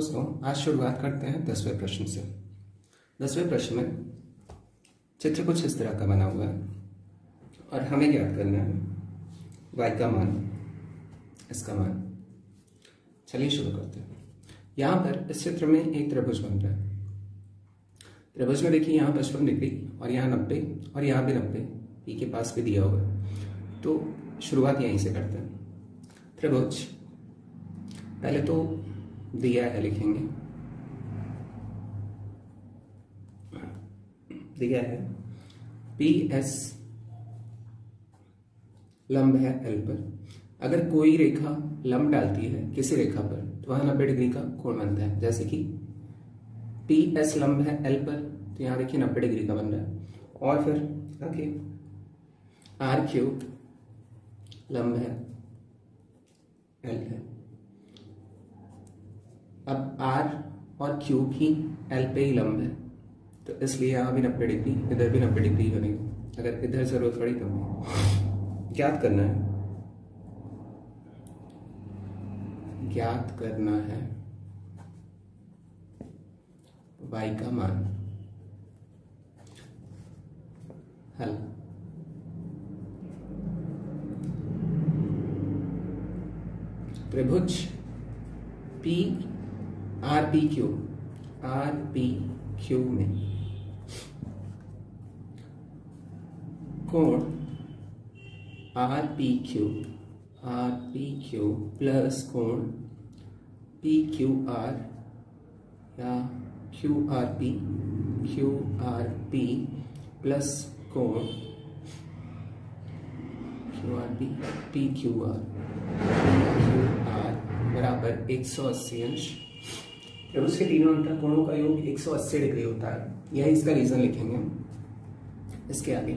दोस्तों, आज शुरुआत करते हैं 10वें प्रश्न से। 10वें प्रश्न में चित्र कुछ इस तरह का बना हुआ है और हमें ज्ञात करना है y का मान, इसका मान। चलिए शुरू करते हैं। यहाँ पर इस चित्र में एक त्रिभुज बन रहा है। त्रिभुज में देखिए यहाँ 55 डिग्री और यहाँ 90 और यहाँ भी 90 पी के पास भी दिया होगा, तो शुरुआत यहीं से करते हैं। त्रिभुज पहले तो दिया है, लिखेंगे दिया है पी एस लंब है एल पर। अगर कोई रेखा लंब डालती है किसी रेखा पर तो वहां 90 डिग्री का कोण बनता है। जैसे कि पी एस लंब है एल पर, तो यहां देखिए 90 डिग्री का बन रहा है। और फिर आगे आर क्यूब लंब है एल है। अब R और Q भी L पे ही लंब है, तो इसलिए यहाँ भी 90 डिग्री, इधर भी 90 डिग्री बनेगा। अगर इधर जरूरत पड़ी तो ज्ञात करना है y का मान। हल। त्रिभुज P आर पी क्यू में कोण आर पी क्यू प्लस कोण पी क्यू आर या क्यू आर पी प्लस कोण Q R P Q R बराबर 180 अंश। त्रिभुज के तीनों अंतःकोणों का योग 180 डिग्री होता है। यही इसका रीजन लिखेंगे हम इसके आगे।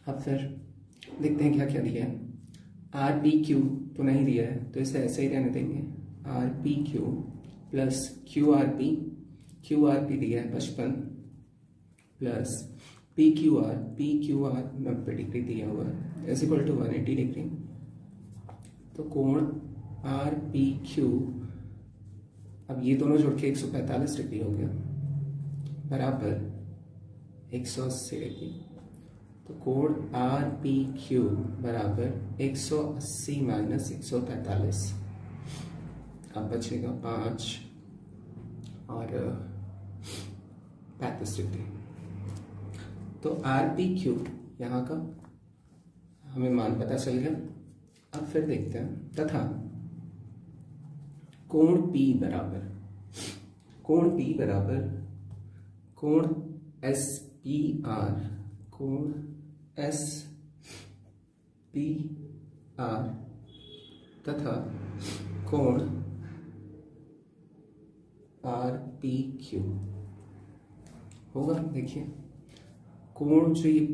अब फिर देखते हैं क्या क्या दिया है। आर पी क्यू तो नहीं दिया है, तो इसे ऐसे ही रहने देंगे। R P Q plus Q R P दिया है 55 plus P Q R 90 degree दिया हुआ है, इज इक्वल टू 180 डिग्री। तो कोण आर पी क्यू, अब ये दोनों जोड़ के 145 डिग्री हो गया, बराबर 180 डिग्री। तो कोण आर पी क्यू बराबर 180 माइनस 145, अब बचेगा 5 और 35 डिग्री। तो आर पी क्यू यहाँ का हमें मान पता चल गया। अब फिर देखते हैं तथा कोण P बराबर कोण एस पी आर तथा कोण आर पी क्यू होगा। देखिए कोण जो ये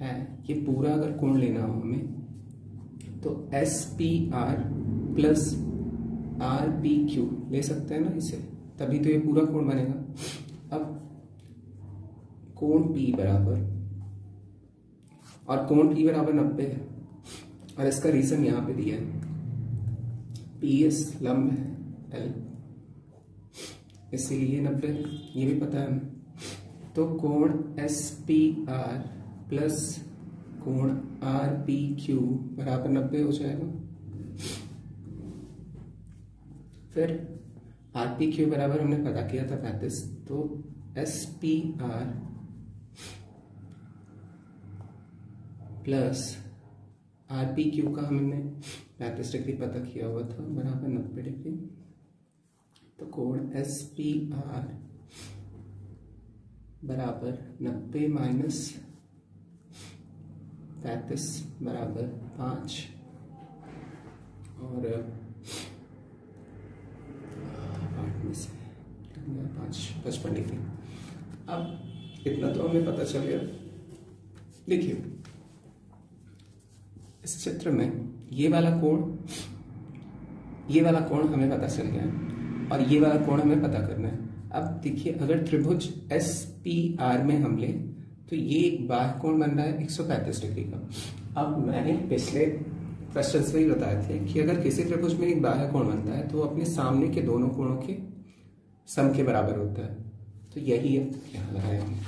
है, ये पूरा अगर कोण लेना हो हमें तो S P R plus R P Q ले सकते हैं ना इसे, तभी तो ये पूरा कोण बनेगा। अब कोण P बराबर, और कोण P बराबर 90 है और इसका रीजन यहाँ पे दिया है। पी एस लंब है एल, इसीलिए 90 है, ये भी पता है हमें। तो कोण एस पी आर प्लस कोण आर पी क्यू बराबर 90 हो जाएगा। फिर आर पी क्यू बराबर हमने पता किया था 35, तो S P R plus R P Q का हमने 35 डिग्री पता किया हुआ था, बराबर 90 डिग्री। तो कोण एस पी आर बराबर 90 माइनस 35 बराबर 5 और 8 में से 55 डिग्री। अब इतना तो हमें पता चल गया। देखिए इस चित्र में ये वाला कोण हमें पता चल गया और ये वाला कोण हमें पता करना है। अब देखिए अगर त्रिभुज एस पी आर में हम ले तो ये बाह्य कोण बन रहा है 135 डिग्री का। अब मैंने पिछले क्वेश्चन में ही बताए थे कि अगर किसी त्रिभुज में एक बाह्य कोण बनता है तो अपने सामने के दोनों कोणों के सम के बराबर होता है। तो यही है, यहाँ लगाया हमने।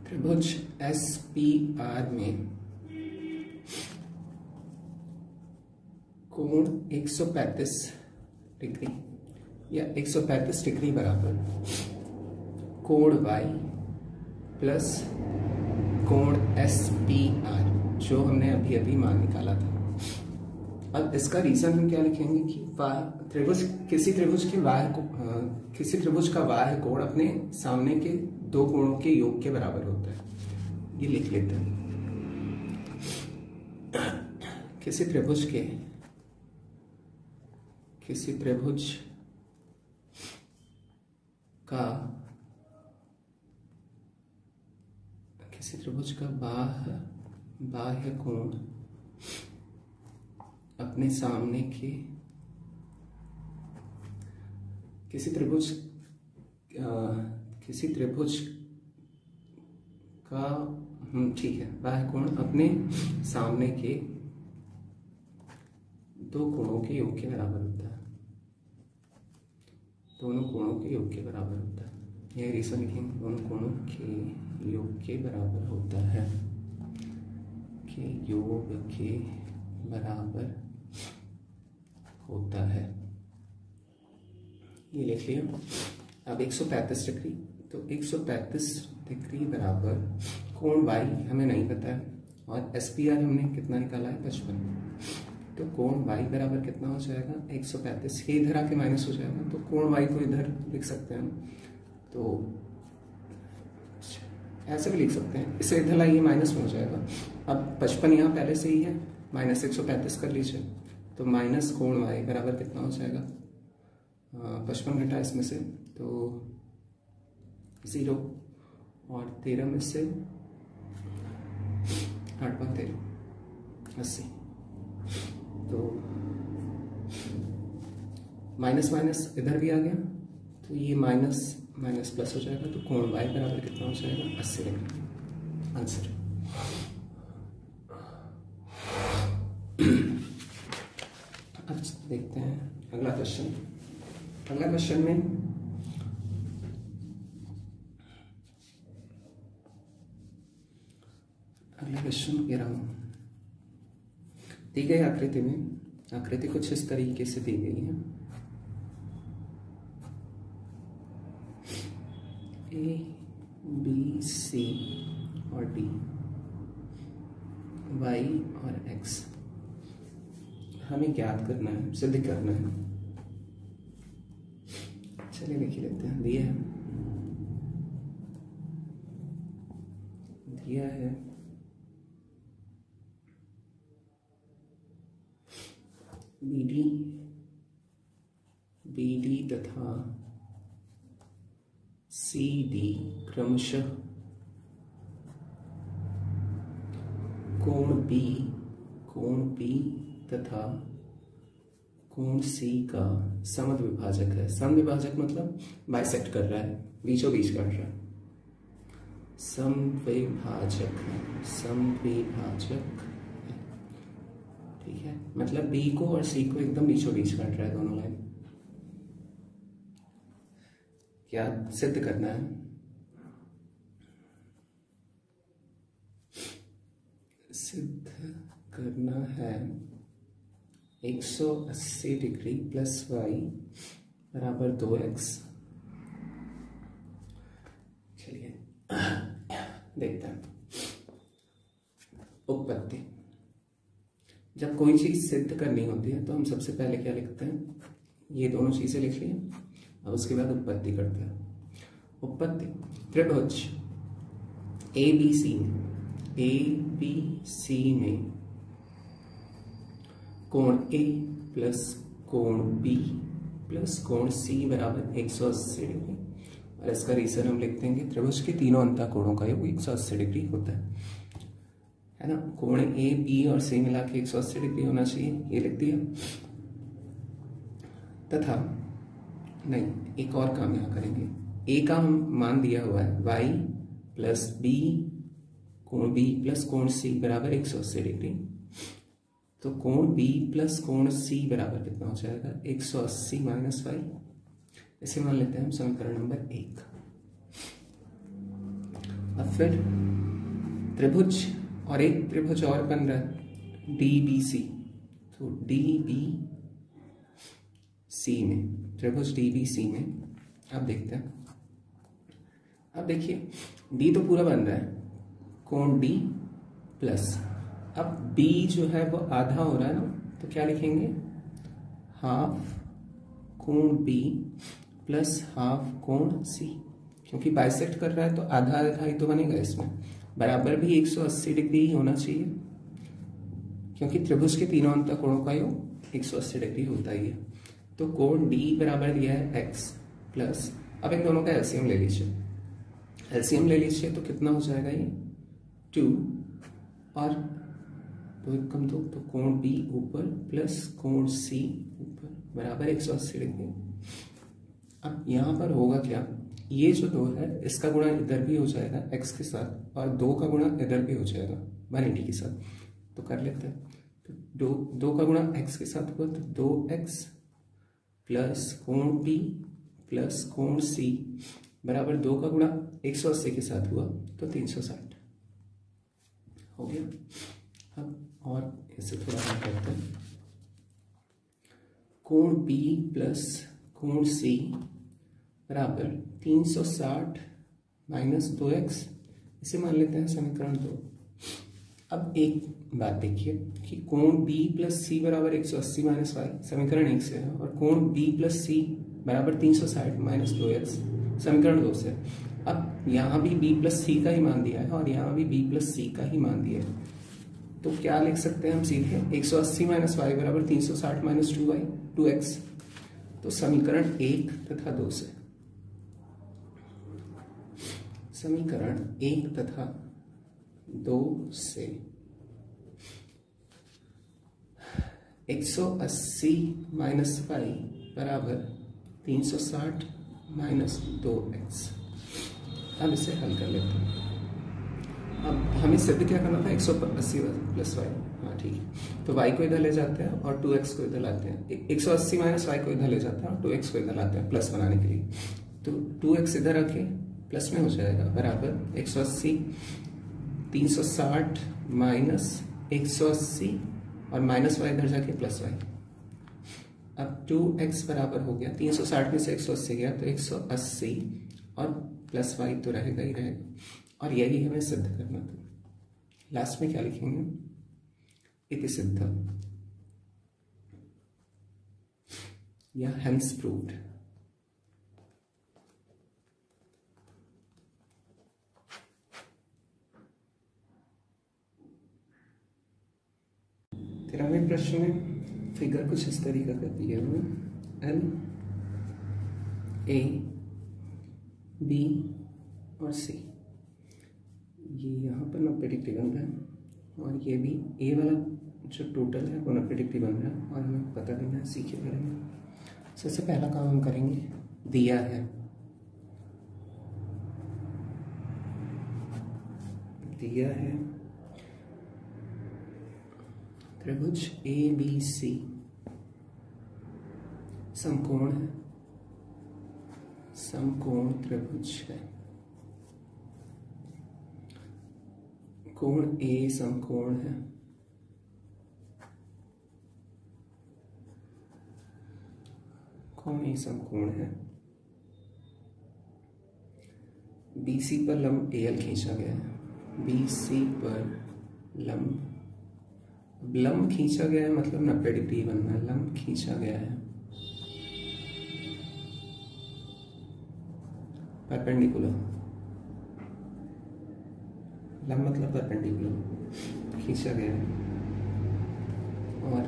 त्रिभुज SPR में कोण 135 डिग्री या 135 डिग्री बराबर कोण Y प्लस कोण SPR, जो हमने अभी अभी मान निकाला था। अब इसका रीजन हम क्या लिखेंगे कि किसी त्रिभुज का बाह्य कोण अपने सामने के दो कोणों के योग के बराबर होता है। ये लिख लेते हैं। किसी त्रिभुज का बाह्य कोण अपने सामने के किसी त्रिभुज का ठीक है, बाह्य कोण अपने सामने के दो कोणों के योग के बराबर होता है। दोनों कोणों के योग के बराबर होता है, यह रीजन लिखेंगे। दोनों कोणों के योग के बराबर होता है, के योग के बराबर होता है, ये लिख लिया। अब 135 डिग्री, तो 135 डिग्री बराबर कोण Y हमें नहीं पता है और SPR हमने कितना निकाला है 55। तो कोण Y बराबर कितना हो जाएगा 135, ये इधर आके माइनस हो जाएगा, तो कोण Y को इधर लिख सकते हैं। तो ऐसे भी लिख सकते हैं, इसे इधर लाइए माइनस में हो जाएगा। अब 55 यहाँ पहले से ही है, माइनस 135 कर लीजिए, तो माइनस कोण Y बराबर कितना हो जाएगा 55 घटा इसमें से तो 0 और 13 में से 8 × 13 80। तो माइनस माइनस इधर भी आ गया, तो ये माइनस माइनस प्लस हो जाएगा, तो कोण Y बराबर कितना हो जाएगा 80 डिग्री। आंसर। अब देखते हैं अगला क्वेश्चन। अगला क्वेश्चन में कह रहा हूं, दी गई आकृति में आकृति कुछ इस तरीके से दी गई है। A, B, C और D, Y और X हमें ज्ञात करना है, सिद्ध करना है। चलिए लिख लेते हैं। दिया है BD तथा CD क्रमशः कोण B तथा कोण C का समद्विभाजक है। समद्विभाजक मतलब बाइसेक्ट कर रहा है, बीचों बीच काट रहा है। समद्विभाजक ठीक है, मतलब B को और C को एकदम बीचों बीच काट रहा है, दोनों लाइन। क्या सिद्ध करना है? सिद्ध करना है 180 डिग्री प्लस Y बराबर 2x। चलिए देखते हैं। उत्पत्ति। जब कोई चीज सिद्ध करनी होती है तो हम सबसे पहले क्या लिखते हैं, ये दोनों चीजें लिख लिए, अब उसके बाद उत्पत्ति करते हैं। उत्पत्ति। त्रिभुज ABC में कोण A प्लस कोण B प्लस कोण C बराबर 180 डिग्री, और इसका रीजन हम लिख देंगे। त्रिभुज के तीनों अंतः कोणों का योग 180 डिग्री होता है ना। कोण A, B और C मिला के 180 डिग्री होना चाहिए, ये लिख दिया। तथा नहीं, एक और काम यहाँ करेंगे। A का हम मान दिया हुआ है Y प्लस B कोण बी प्लस कोण सी बराबर 180 डिग्री। तो कोण बी प्लस कोण सी बराबर कितना हो जाएगा 180 माइनस फाइव। इसे मान लेते हैं हम समीकरण नंबर 1। अब फिर त्रिभुज और एक त्रिभुज और बन रहा है DBC। तो DBC में त्रिभुज DBC में अब देखते हैं। अब देखिए D तो पूरा बन रहा है कोण D प्लस, अब B जो है वो आधा हो रहा है ना, तो क्या लिखेंगे हाफ कोण B प्लस हाफ कोण C, क्योंकि बाइसेक्ट कर रहा है तो आधा आधा ही तो बनेगा, इसमें बराबर भी 180 डिग्री ही होना चाहिए, क्योंकि त्रिभुज के तीनों अंत कोणों का योग 180 डिग्री होता ही है। तो कोण D बराबर दिया है x प्लस, अब इन दोनों का एलसीएम ले लीजिए। एलसीएम ले लीजिए तो कितना हो जाएगा ये 2 और 2 एक कम 2, तो कोण B ऊपर प्लस कोण C ऊपर बराबर 180 डिग्री। अब यहाँ पर होगा क्या, ये जो 2 है इसका गुणा इधर भी हो जाएगा x के साथ और 2 का गुणा इधर भी हो जाएगा 180 के साथ। तो कर लेते हैं, तो 2 का गुणा x के साथ हुआ तो 2x प्लस कोण B प्लस कोण C बराबर 2 का गुणा 180 के साथ हुआ तो 360 हो गया। अब और इसे थोड़ा हल करते हैं। कोण B प्लस कोण C बराबर 360 माइनस 2x, इसे मान लेते हैं समीकरण 2। अब एक बात देखिए कि कोण B प्लस सी बराबर 180 माइनस वाई समीकरण 1 से है, और कोण B प्लस सी बराबर 360 माइनस 2x समीकरण 2 से। अब यहाँ भी B प्लस सी का ही मान दिया है और यहाँ भी B प्लस सी का ही मान दिया है, तो क्या लिख सकते हैं हम सीधे 180 माइनस वाई बराबर 360 माइनस 2x। तो समीकरण 1 तथा 2 से, समीकरण 1 तथा 2 से 180 माइनस वाई बराबर 360 माइनस 2x। अब इसे हल कर लेते हैं। अब हमें सिद्ध क्या करना था 180 प्लस वाई, हाँ ठीक है। तो y को इधर ले जाते हैं और 2x को इधर लाते हैं, 180 माइनस वाई को इधर ले जाते हैं और 2x को इधर लाते हैं प्लस बनाने के लिए। तो 2x इधर रखे प्लस में हो जाएगा बराबर 180 360 माइनस 180 और माइनस वाई इधर जाके प्लस वाई। अब 2x बराबर हो गया 360 में से 180 गया तो 180 और प्लस वाई तो रहेगा ही रहेगा, और यही हमें सिद्ध करना था। लास्ट में क्या लिखेंगे इति सिद्ध या हेंस प्रूव्ड। तेरहवें प्रश्न में फिगर कुछ इस तरीका का दिया हुआ L A B और C, ये यहाँ पर 90 डिग्री बन रहा है और ये भी A वाला जो टोटल है वो 90 डिग्री बन रहा है, और हमें पता करना है C के बारे में। सबसे पहला काम हम करेंगे, दिया है त्रिभुज ABC समकोण है, समकोण त्रिभुज है। कोण A समकोण है, कोण A समकोण है। BC पर लंब AL खींचा गया है, BC पर लंब खींचा गया है, मतलब 90 डिग्री बनना है, लंब खींचा गया है परपेंडिकुलर, लंब मतलब परपेंडिकुलर खींचा गया है, और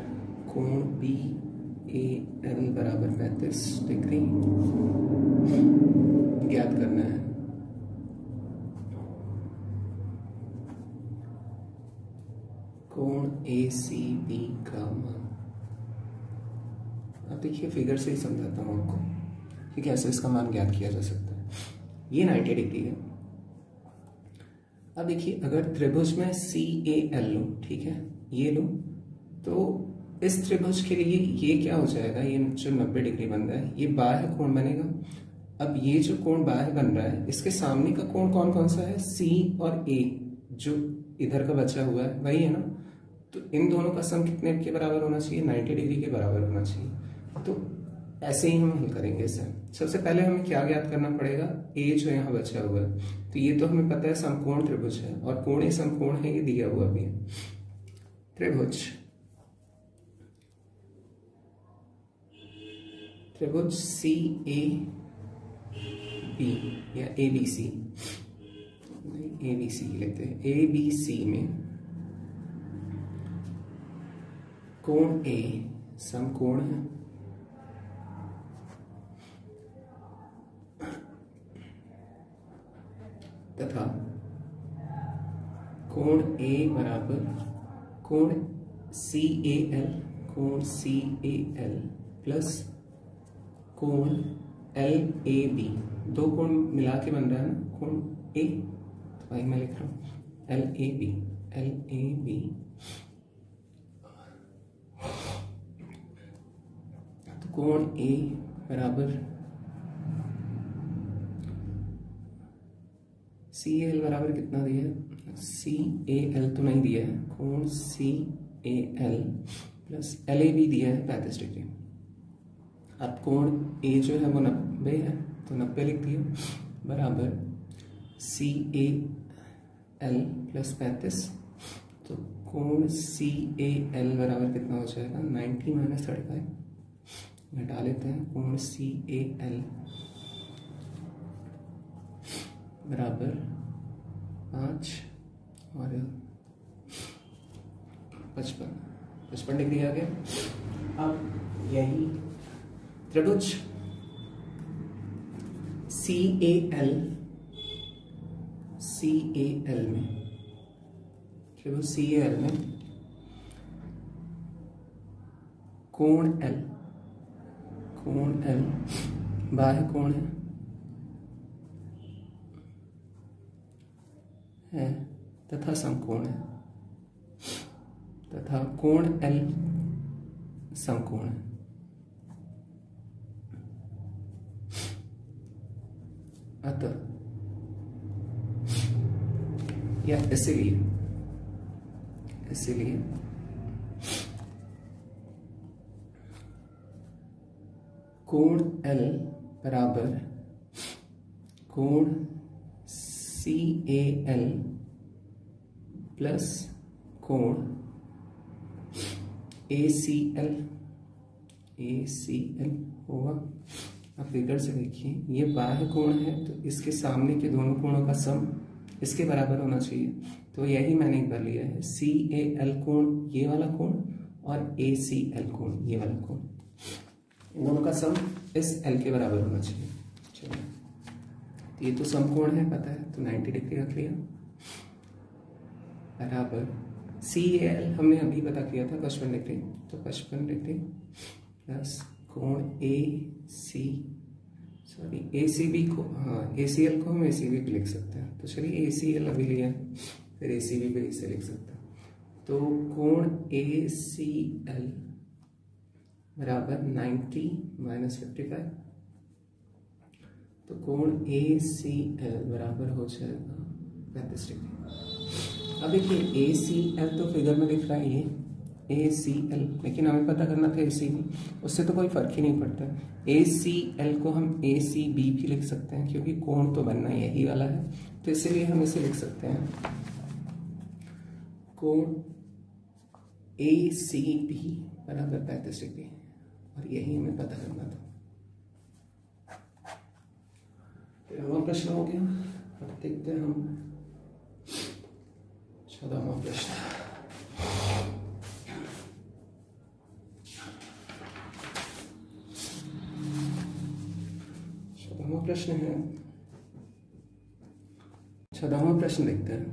कोण BAL बराबर 35 डिग्री ज्ञात करना है। कोण ACB का मान, अब देखिए फिगर से ही समझाता हूँ आपको कि कैसे इसका मान ज्ञात किया जा सकता है। ये 90 डिग्री है अब देखिए अगर त्रिभुज में CAL लो, ठीक है, ये लो, तो इस त्रिभुज के लिए ये क्या हो जाएगा, ये जो 90 डिग्री बन रहा है ये बाह्य कोण बनेगा। अब ये जो कोण बाह्य बन रहा है इसके सामने का कोण कौन कौन सा है, C और A, जो इधर का बचा हुआ है वही है ना। तो इन दोनों का सम कितने के बराबर होना चाहिए, 90 डिग्री के बराबर होना चाहिए। तो ऐसे ही हम हल करेंगे इसे। सबसे पहले हमें क्या ज्ञात करना पड़ेगा, A जो यहाँ बचा हुआ है, तो ये तो हमें पता है समकोण त्रिभुज है और कोणीय समकोण है, ये दिया हुआ भी है। त्रिभुज CAB या ABC, ABC लेते हैं, ABC में कोण A समकोण है तथा कोण A बराबर कोण CAL प्लस कोण LAB, दो कोण मिला के बन रहा है ना कोण A, तो भाई मैं लिख रहा हूं LAB तो कोण A बराबर CAL बराबर कितना दिया है, CAL तो नहीं दिया है, कोण CAL प्लस LAB दिया है 35 डिग्री। अब कोण A जो है वो 90 है, तो 90 लिख दिया बराबर CAL प्लस 35, तो कोण CAL बराबर कितना हो जाएगा, 90 माइनस 35, घटा लेते हैं, कोण CAL बराबर 5 और 55 डिग्री आ गया। अब यही त्रिभुज CAL में, त्रिभुज CAL में कोण L बाह्य कोण है तथा समकोण है, तथा कोण L समकोण है। अतः या इसीलिए कोण L बराबर कोण CAL प्लस कोण ACL होगा। अब फिगर से देखिए, ये बाह्य कोण है तो इसके सामने के दोनों कोणों का सम इसके बराबर होना चाहिए, तो यही मैंने एक बार लिया है, CAL कोण ये वाला कोण और ACL कोण ये वाला कोण, इन दोनों का सम इस L के बराबर होना चाहिए। चलिए, ये तो समकोण है पता है, तो 90 डिग्री रख लिया बराबर CAL हमने अभी पता किया था 55 डिग्री, तो 55 डिग्री प्लस कोण ACB को, हाँ ACL को हम ACB पे लिख सकते हैं, तो चलिए ACL अभी लिया फिर ACB पे इसे लिख सकते हैं, तो कोण ACL बराबर 90 माइनस 55, तो कोण ACL बराबर हो जाएगा 35 डिग्री। अब देखिए ACL तो फिगर में दिख रहा है ये ACL, लेकिन हमें पता करना था ACB, उससे तो कोई फर्क ही नहीं पड़ता। ACL को हम ACB भी लिख सकते हैं क्योंकि कोण तो बनना यही वाला है, तो इसीलिए हम इसे लिख सकते हैं कोण ACB बराबर 35 डिग्री, और यही हमें पता करना था। तेरहवां प्रश्न हो गया। अब देखते हैं हम 14वां प्रश्न। प्रश्न है 14वां प्रश्न देखते हैं।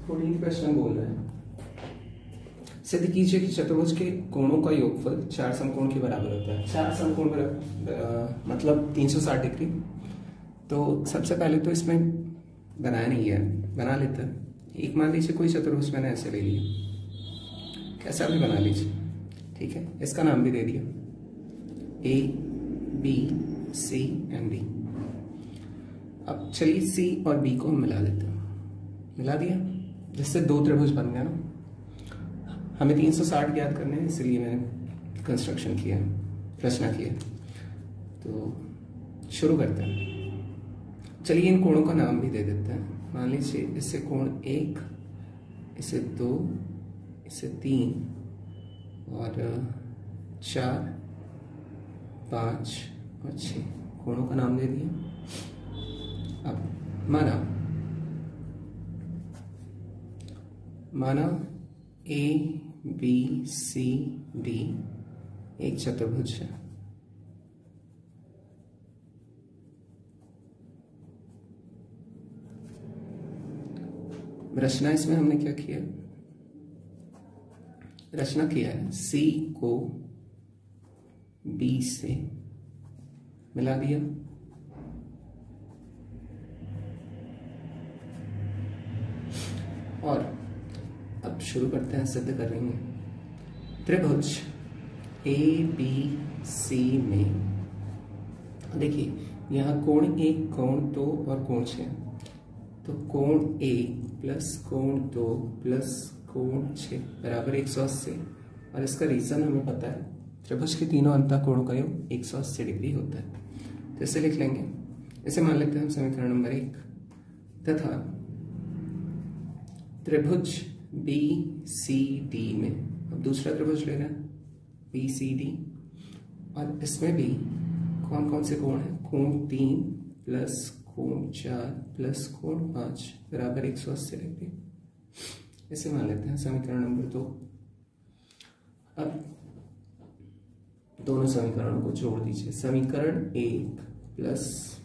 14वां प्रश्न बोल रहे हैं, सिद्ध कीजिए कि चतुर्भुज के कोणों का योगफल 4 समकोण के बराबर होता है। 4 समकोण मतलब 360 डिग्री। तो सबसे पहले तो इसमें बनाया नहीं है, बना लेते हैं। एक मान लीजिए कोई चतुर्भुज मैंने ऐसे ले लिया, कैसा भी बना लीजिए, ठीक है। इसका नाम भी दे दिया A B C and D. अब चलिए सी और बी को हम मिला देते हैं। मिला दिया, जिससे दो त्रिभुज बन गया ना। हमें 360 ज्ञात करने हैं, इसलिए मैंने कंस्ट्रक्शन किया, रचना किया। तो शुरू करते हैं। चलिए इन कोणों का नाम भी दे देते हैं। मान लीजिए इसे कोण 1, इसे 2, इसे 3 और 4, 5 और 6 कोणों का नाम दे दिया। अब माना ए बी सी डी एक चतुर्भुज है। रचना इसमें हमने क्या किया, रचना किया है सी को बी से मिला दिया, और अब शुरू करते हैं, सिद्ध करेंगे। त्रिभुज ए बी सी में देखिए यहाँ कोण 1, कोण 2 और कोण 6, तो कोण 1 प्लस कोण 2 प्लस कोण 6 बराबर 180। और इसका रीजन हमें पता है, त्रिभुज के तीनों अंतःकोणों का योग 180 डिग्री होता है। तो इसे लिख लेंगे, इसे मान लेते हैं हम समीकरण नंबर 1। तथा त्रिभुज बी सी डी में, अब दूसरा त्रिभुज लेना है बी सी डी, और इसमें भी कौन कौन से कोण है, कोण 3 प्लस कोण 4 प्लस कोण 5 बराबर 180 डिग्री। इसे मान लेते हैं समीकरण नंबर 2। अब दोनों समीकरणों को जोड़ दीजिए। समीकरण 1 प्लस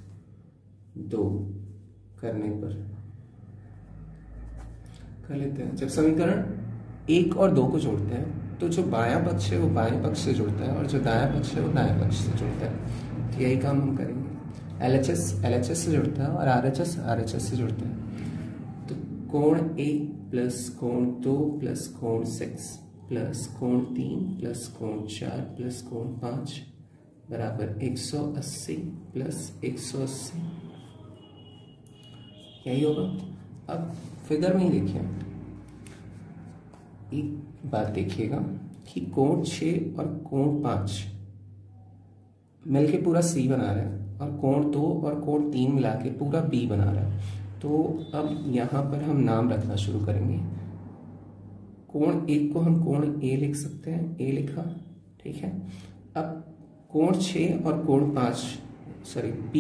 2 करने पर कर लेते हैं। जब समीकरण 1 और 2 को जोड़ते हैं तो जो बायां पक्ष है वो बाएं पक्ष से जुड़ता है और जो दायां पक्ष है वो दाएं पक्ष से जुड़ता है। तो यही काम हम करेंगे। LHS से जुड़ता है और RHS से जुड़ता है। तो कोण 1 प्लस कोण 2 प्लस कोण 6 प्लस कोण 3 प्लस कोण 4 प्लस कोण 5 बराबर 180 प्लस 180, यही होगा। अब फिगर में ही देखिए, एक बात देखिएगा कि कोण 6 और कोण 5 मिलके पूरा C बना रहा है और कोण 2 और कोण 3 मिला के पूरा B बना रहा है। तो अब यहाँ पर हम नाम रखना शुरू करेंगे। कोण 1 को हम कोण A लिख सकते हैं, A लिखा, ठीक है। अब कोण 6 और कोण 5 B,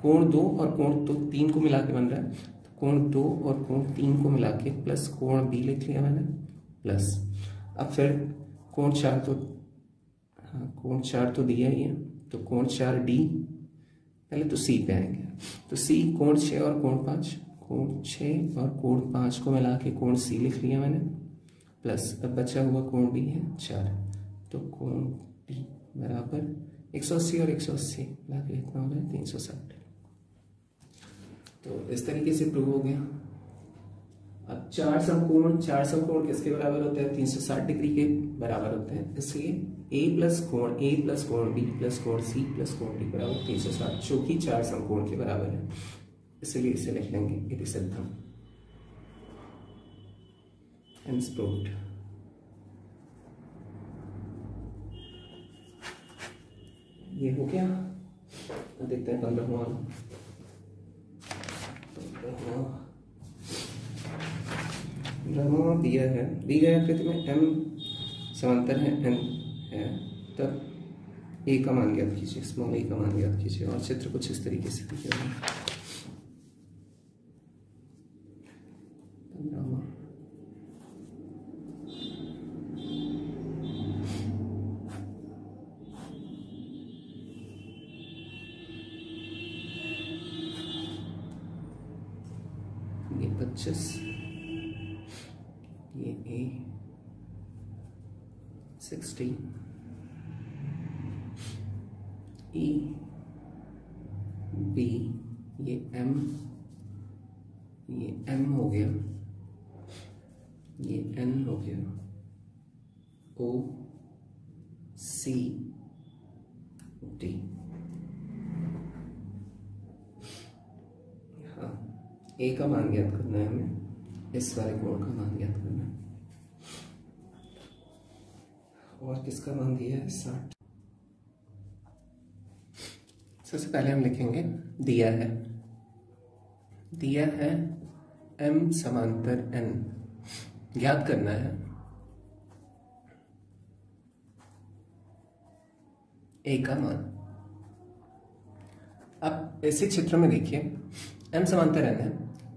कोण 2 और कोण 3 को मिला के बन रहा है, कोण 2 और कोण 3 को मिला के प्लस कोण B लिख लिया मैंने, प्लस। अब फिर कोण 4 तो, हाँ कोण 4 तो दिया ही है, तो कोण 4D, पहले तो C पे आएंगे। तो C कोण 6 और कोण 5, कोण 6 और कोण 5 को मिला के कोण C लिख लिया मैंने, प्लस अब बचा हुआ कोण B है 4, तो कोण D बराबर 180 और 180 मिला के कितना हो गया 360। तो इस तरीके से प्रूव हो गया। अब चार समकोण किसके बराबर होते हैं, 360 डिग्री के बराबर होते हैं। इसलिए A प्लस कोण B प्लस कोण C प्लस कोण D बराबर 360, जो कि चार समकोण के बराबर है। इसलिए इसे लिख लेंगे इति सिद्धम, हेंस प्रूव्ड। ये हो गया। देखते हैं 15वां दिया है, दी गई आकृति में M समांतर है N है, तब A का मान ज्ञात कीजिए, स्मॉल a का मान ज्ञात कीजिए। और चित्र कुछ इस तरीके से दिया है। 15वां ये 25, ये A 60, E B, ये M ये m हो गया, ये n हो गया, o c d। हाँ, a का मान ज्ञात करना है हमें, इस वाले कोण का मान ज्ञात करना है। और किसका मान दिया है? 60। सबसे पहले हम लिखेंगे दिया है m समांतर n, ज्ञात करना है a का मान। अब इसी चित्र में देखिए m समांतर n है,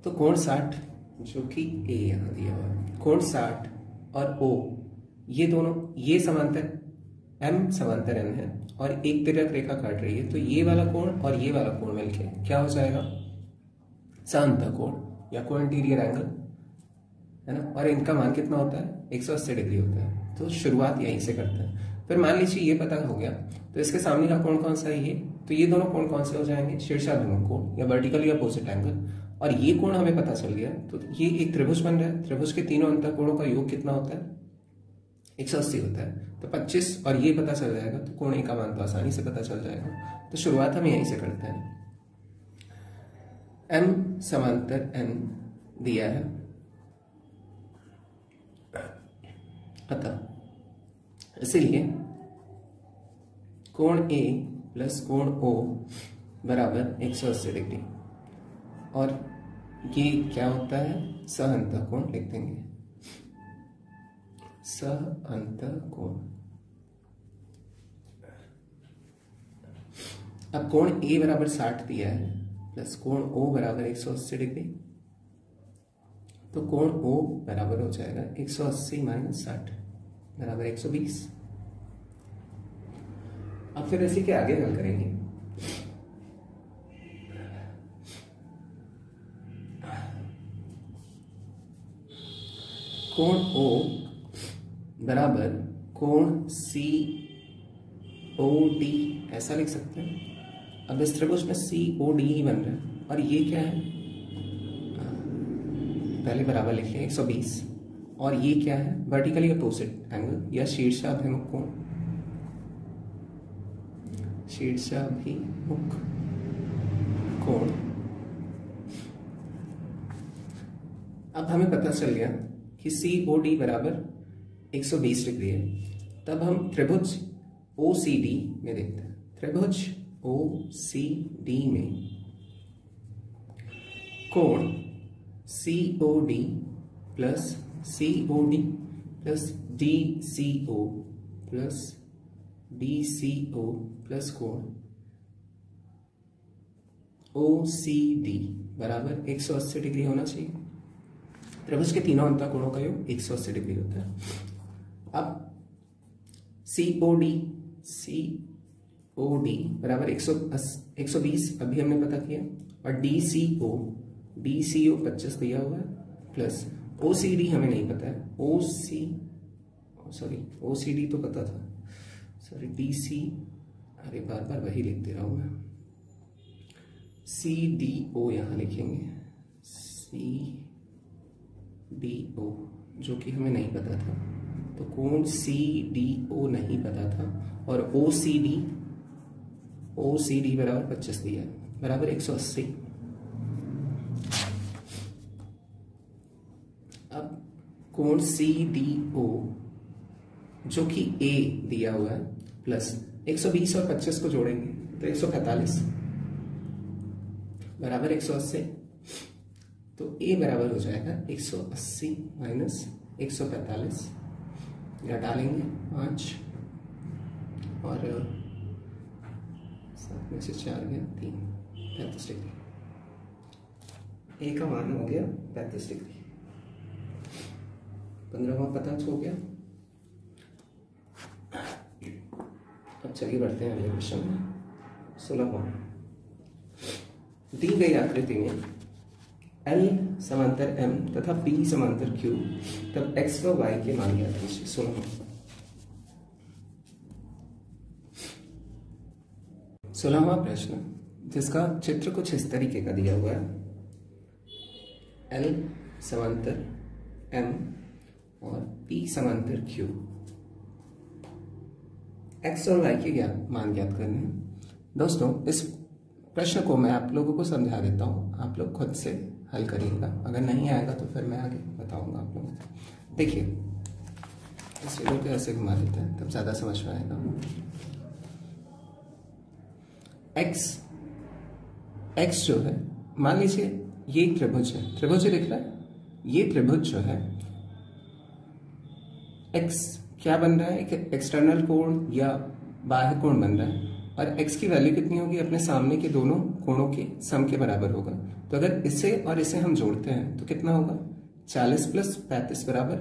तो कोण 60 जो कि a यहां दिया हुआ है, कोण 60 और o ये दोनों, ये समांतर m समांतर n है और एक तिर्यक रेखा काट रही है, तो ये वाला कोण और ये वाला कोण मिलके क्या हो जाएगा? साअंतःकोण या कोइंटीरियर एंगल, है ना। और इनका मान कितना होता है? 180 डिग्री होता है। तो शुरुआत यहीं से करते हैं। फिर मान लीजिए ये पता हो गया, तो इसके सामने का कोण कौन सा है? ये। तो ये दोनों कोण कौन से हो जाएंगे? शीर्षाभिमुख कोण या वर्टिकली अपोजिट एंगल। और ये कोण हमें पता चल गया, तो ये एक त्रिभुज बन रहा है। त्रिभुज के तीनों अंतःकोणों का योग कितना होता है? 180 होता है। तो 25 और ये पता चल जाएगा, तो कोण A का मान तो आसानी से पता चल जाएगा। तो शुरुआत हम यहीं से करते हैं। m समांतर n दिया है, अतः इसीलिए कोण A प्लस कोण O बराबर 180 डिग्री। और ये क्या होता है? साअंतःकोण लिख देंगे, साअंतःकोण। अब कोण A बराबर 60 दिया है प्लस कोण O बराबर 180 डिग्री, तो कोण O बराबर हो जाएगा 180 माइनस 60 बराबर 120। अब फिर इसी के आगे हल करेंगे। कोण O बराबर कोण COD ऐसा लिख सकते हैं। अब इस त्रिभुज में COD ही बन रहा है, और ये क्या है? पहले बराबर लिख लिया 120, और ये क्या है? वर्टिकली अपोजिट एंगल या शीर्षाभिमुख कोण, शीर्षाभिमुख कोण। अब हमें पता चल गया कि COD बराबर 120 डिग्री है। तब हम त्रिभुज OCD में देखते हैं। त्रिभुज OCD में कोण COD plus COD plus DCO plus DCO plus कोण OCD बराबर 180 डिग्री होना चाहिए। त्रिभुज के तीनों अंतःकोणों का योग 180 डिग्री होता है। अब COD बराबर 120 अभी हमने पता किया, और DCO 25 दिया हुआ है, प्लस OCD हमें नहीं पता है। OCD तो पता था, DC, अरे बार बार वही लिख दे रहा हूं मैं। CDO यहां लिखेंगे, CDO जो कि हमें नहीं पता था, तो कोण CDO नहीं पता था, और OCD बराबर 25 दिया है, बराबर 180। अब कोण CDO जो कि A दिया हुआ है, प्लस 120 और 25 को जोड़ेंगे तो 145 बराबर 180। तो A बराबर हो जाएगा 180 माइनस 145, घटालेंगे 5 और 7 में से 4 गया 3, 35 डिग्री। A का मान हो गया 35 डिग्री। 15वां पता हो गया। अब चलिए बढ़ते हैं अगले क्वेश्चन में। 16वां, दी गई आकृति में L समांतर M तथा P समांतर Q, तब X व Y के मान ज्ञात कीजिए। 16वां प्रश्न, जिसका चित्र कुछ इस तरीके का दिया हुआ है। L समांतर M और P समांतर Q। X और Y के मान ज्ञात करने हैं। दोस्तों इस प्रश्न को मैं आप लोगों को समझा देता हूँ, आप लोग खुद से हल करिएगा। अगर नहीं आएगा तो फिर मैं आगे बताऊंगा आप लोगों को। देखिए इस वीडियो को ऐसे घुमा देते हैं तब ज़्यादा समझ में आएगा। x जो है, मान लीजिए ये त्रिभुज है, त्रिभुज दिख रहा है, ये त्रिभुज जो है x क्या बन रहा है, एक एक्सटर्नल कोण या बाह्य कोण बन रहा है और x की वैल्यू कितनी होगी, अपने सामने के दोनों कोणों के सम के बराबर होगा। तो अगर इसे और इसे हम जोड़ते हैं तो कितना होगा, 40 + 35 बराबर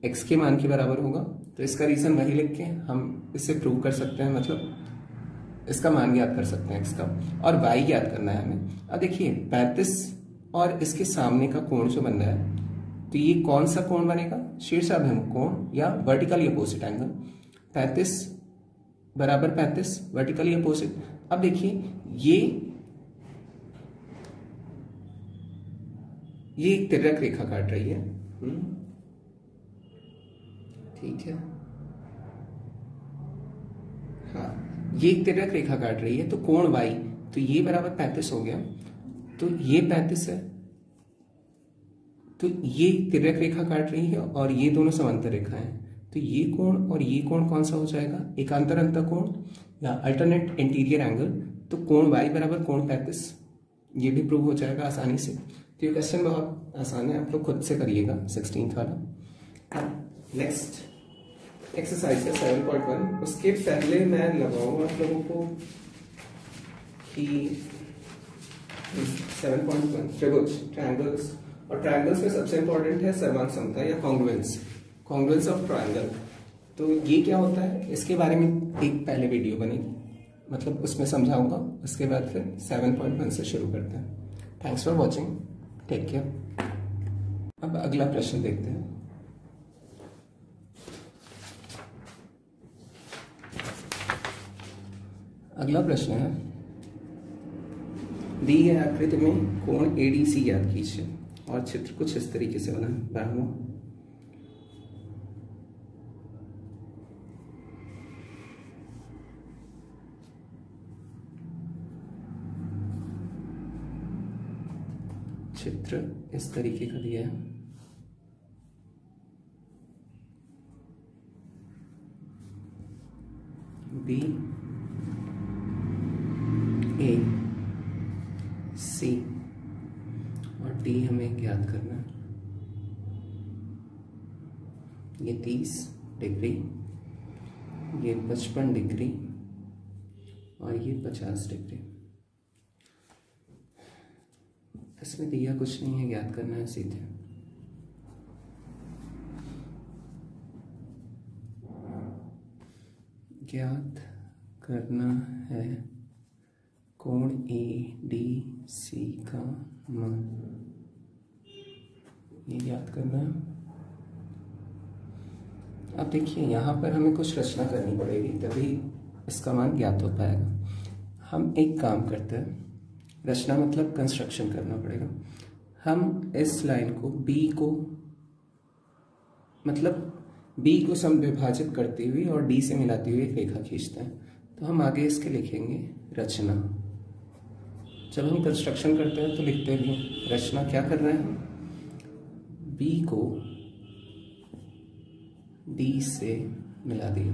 x के मान के बराबर होगा। तो इसका रीजन वही लिख के हम इससे प्रूव कर सकते हैं, मतलब इसका मान ज्ञात कर सकते हैं x का, और y ज्ञात करना है हमें। अब देखिए 35 और इसके सामने का कोण जो बन रहा है, तो ये कौन सा कोण बनेगा, शीर्षाभिमुख कोण या वर्टिकली अपोजिट एंगल। 35 बराबर 35 वर्टिकली अपोजिट। अब देखिए ये एक तिर्यक रेखा काट रही है, ठीक है, हाँ ये एक तिर्यक रेखा काट रही है। तो कोण y, तो ये बराबर 35 हो गया, तो ये 35 है, तो ये तिर्यक रेखा काट रही है और ये दोनों समांतर रेखा है। तो ये कोण और ये कोण कौन सा हो जाएगा, एकांतर अंतःकोण या अल्टरनेट इंटीरियर एंगल। तो कोण y बराबर कोण 35, ये भी प्रूव हो जाएगा आसानी से। तो ये क्वेश्चन बहुत आसान है, आप लोग खुद से करिएगा 16th वाला। नेक्स्ट एक्सरसाइज है 7.1। उसके पहले मैं लगाऊंगा आप लोगों को कि 7.1 त्रिभुज, ट्रायंगल्स, और ट्रायंगल्स में सबसे इंपॉर्टेंट है सर्वांग समता या कॉन्ग्रुएंस, कॉन्ग्रुएंस ऑफ ट्रायंगल। तो ये क्या होता है, इसके बारे में एक पहले वीडियो बनेगी, मतलब उसमें समझाऊंगा। उसके बाद फिर 7.1 से शुरू करते हैं। Thanks for watching, take care. अब अगला प्रश्न देखते हैं। अगला प्रश्न है, दी गई आकृति में कोण ADC ज्ञात कीजिए और चित्र कुछ इस तरीके से बना हुआ। चित्र इस तरीके का दिया है। BAC और D हमें ज्ञात करना है। ये 30 डिग्री, ये 55 डिग्री और ये 50 डिग्री। इसमें दिया कुछ नहीं है, ज्ञात करना है सीधे। ज्ञात करना है कोण ADC का मान, ये ज्ञात करना है। अब देखिए यहाँ पर हमें कुछ रचना करनी पड़ेगी, तभी इसका मान ज्ञात हो पाएगा। हम एक काम करते हैं, रचना मतलब कंस्ट्रक्शन करना पड़ेगा। हम इस लाइन को B को समविभाजित करती हुई और D से मिलाती हुई एक रेखा खींचते हैं। तो हम आगे इसके लिखेंगे रचना। जब हम कंस्ट्रक्शन करते हैं तो लिखते भी हैं रचना। क्या कर रहे हैं, B को D से मिला दिया।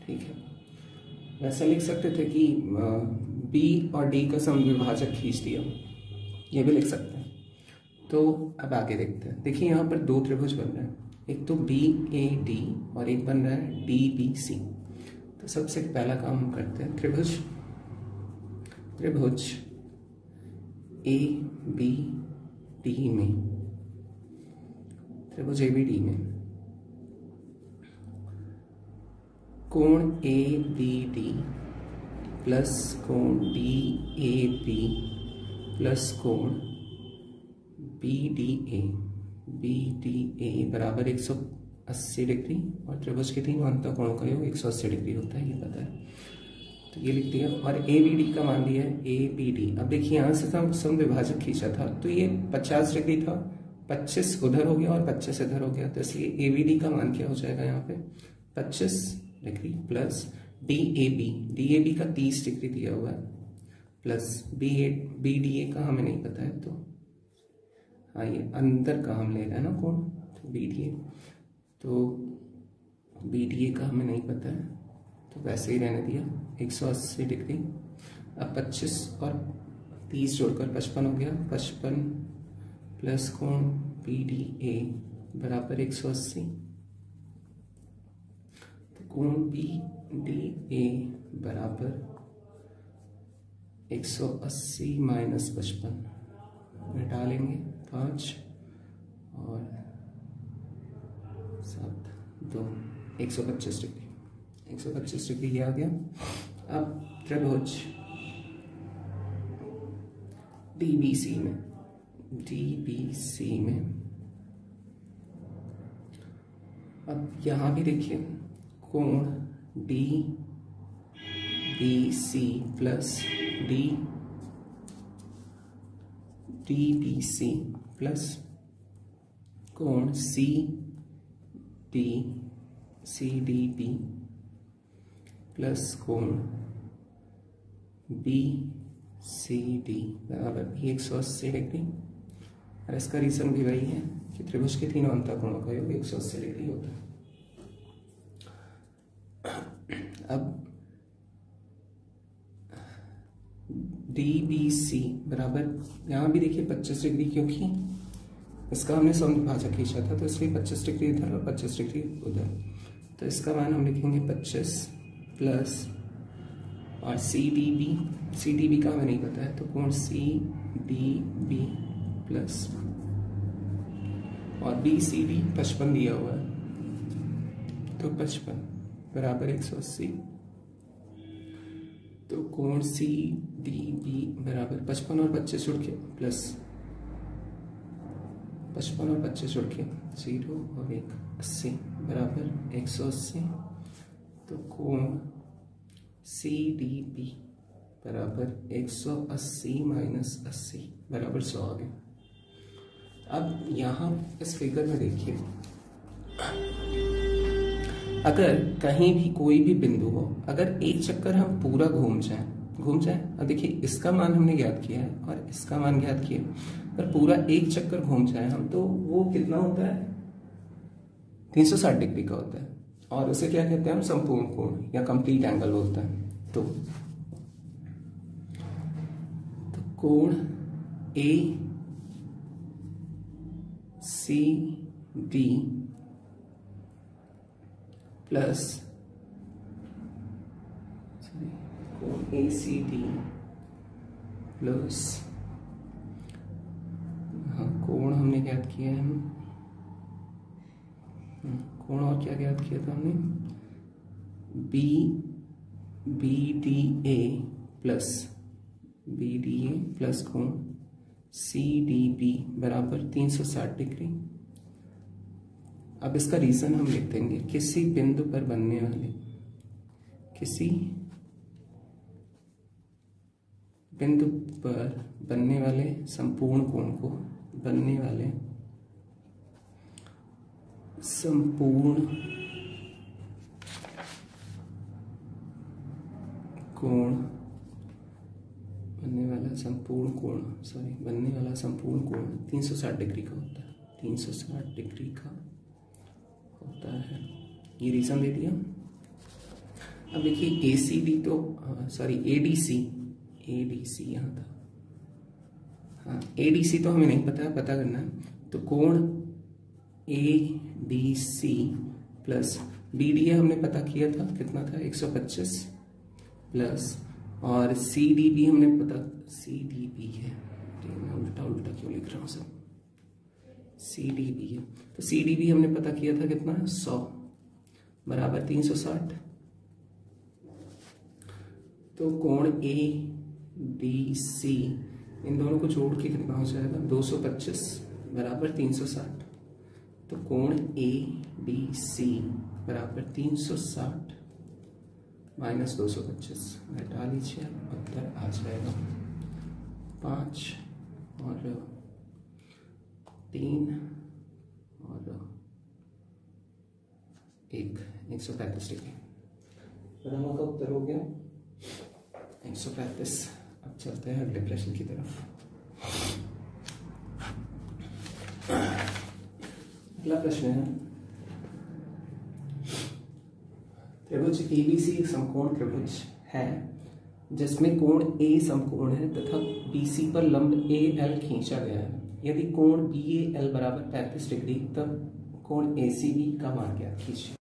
ठीक है, वैसे लिख सकते थे कि B और D का समविभाजक खींच दिया, ये भी लिख सकते हैं। तो अब आगे देखते हैं। देखिए यहाँ पर दो त्रिभुज बन रहे हैं, एक तो BAD और एक बन रहा है DBC। तो सबसे पहला काम हम करते हैं, त्रिभुज ABD में, त्रिभुज ABD में कोण ABD प्लस कोण DAB प्लस कोण BDA बराबर 180 डिग्री, और त्रिभुज के तीनों अंतः कोणों का योग 180 डिग्री होता है, ये पता है। तो तो ये लिख दिया। और ए बी डी का मान दिया है ए बी डी। अब देखिए यहाँ से हम समद्विभाजक खींचा था तो ये 50 डिग्री था, 25 उधर हो गया और 25 इधर हो गया, तो इसलिए ए बी डी का मान क्या हो जाएगा यहाँ पे 25 degree plus D A B का 30 डिग्री दिया हुआ है प्लस बी डी ए का हमें नहीं पता है, तो हाँ ये अंदर का हम ले रहे हैं ना कोण, तो बी डी ए का हमें नहीं पता है तो वैसे ही रहने दिया 180 डिग्री। अब 25 और 30 जोड़कर 55 हो गया, 55 प्लस कोण बी डी ए बराबर 180, तो कोण बी डी ए बराबर 180 माइनस 55 घटा लेंगे 5 और 7 2 125 डिग्री, 125 डिग्री ये आ गया। अब त्रिभुज DBC में अब यहाँ भी देखिए कोण DBC प्लस DBC प्लस कोण CDB प्लस कोण BCD बराबर भी 180 डिग्री। और इसका रीजन भी वही है कि त्रिभुज के तीनों अंतःकोणों का योग 180 डिग्री होता है। अब DBC बराबर यहाँ भी देखिए 25 डिग्री, क्योंकि इसका हमने समद्विभाजक खींचा था तो इसलिए 25 डिग्री इधर और 25 डिग्री उधर, तो इसका मान हम लिखेंगे 25 प्लस और CDB का हमें नहीं पता है तो कोण CDB प्लस और BCD 55 दिया हुआ है तो 55 बराबर 180, तो कोण CDB बराबर 55 और 25 जुड़ के प्लस 55 और 25 जुड़ के 0 और 1 80 बराबर 180, तो कोण CDB बराबर 180 माइनस 80 बराबर 100 आ गया। अब यहाँ इस फिगर में देखिए अगर कहीं भी कोई भी बिंदु हो, अगर एक चक्कर हम पूरा घूम जाए, अब देखिए इसका मान हमने ज्ञात किया है और इसका मान ज्ञात किया, अगर पूरा एक चक्कर घूम जाए हम तो वो कितना होता है 360 डिग्री का होता है, और उसे क्या कहते हैं हम संपूर्ण कोण या कंप्लीट एंगल बोलते हैं। तो कोण ACD प्लस कोण ACD प्लस कोण हमने ज्ञात किया है कोण, और क्या ज्ञात किया था हमने BDA प्लस कोण CDB बराबर 360 डिग्री। अब इसका रीजन हम लिख देंगे किसी बिंदु पर बनने वाले संपूर्ण कोण को संपूर्ण कोण 360 डिग्री का होता है, 360 डिग्री का होता है, ये रीजन दे दिया। अब देखिए ACD तो ADC यहाँ था, हाँ ADC तो हमें नहीं पता करना है, तो कोण ADC प्लस BDA हमने पता किया था कितना था 125 प्लस और CDB हमने पता, CDB है, मैं उल्टा क्यों लिख रहा हूँ सब, CDB है, तो CDB हमने पता किया था कितना 100 बराबर 360, तो कोण ADC इन दोनों को जोड़ के कितना हो जाएगा 225 बराबर 360, तो कोण ADC बराबर 360 -225 घटा लीजिए, उत्तर आ जाएगा 5 और 3 और 135 डिग्री। प्रथमा का उत्तर हो गया 135। अब चलते हैं अगले प्रश्न की तरफ। अगला प्रश्न है, त्रिभुज ABC एक समकोण त्रिभुज है जिसमें कोण A समकोण है तथा BC पर लंब AL खींचा गया है। यदि कोण BAL बराबर 35 डिग्री तब कोण ACB का मान क्या कीजिए।